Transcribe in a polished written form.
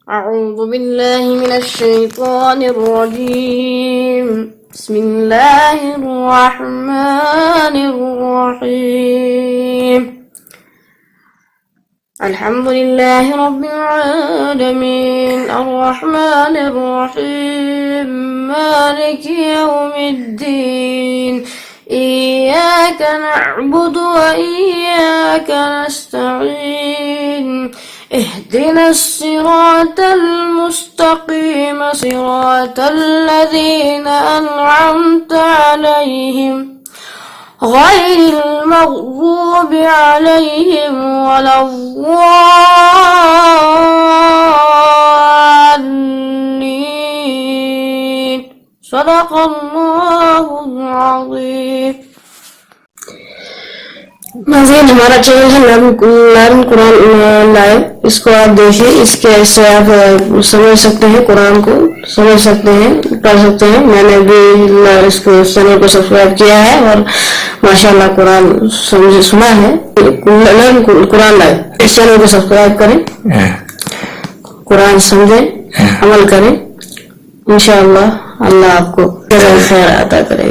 أعوذ بالله من الشيطان الرجيم بسم الله الرحمن الرحيم الحمد لله رب العالمين الرحمن الرحيم مالك يوم الدين إياك نعبد وإياك نستعين اهدنا الصراط المستقيم صراط الذين أنعمت عليهم غير المغضوب عليهم ولا الضالين صدق الله العظيम। नाज़रीन, हमारा चैनल है लर्न कुरान लाइव। इसको आप देखिए, इसके से आप समझ सकते हैं, कुरान को समझ सकते हैं, पढ़ सकते हैं। मैंने भी इसको चैनल को सब्सक्राइब किया है और माशाल्लाह कुरान सुना है। लर्न कुरान लाइव, इस चैनल को सब्सक्राइब करें, कुरान समझें, अमल करें। इंशाअल्लाह अल्लाह आपको खैर अता करे।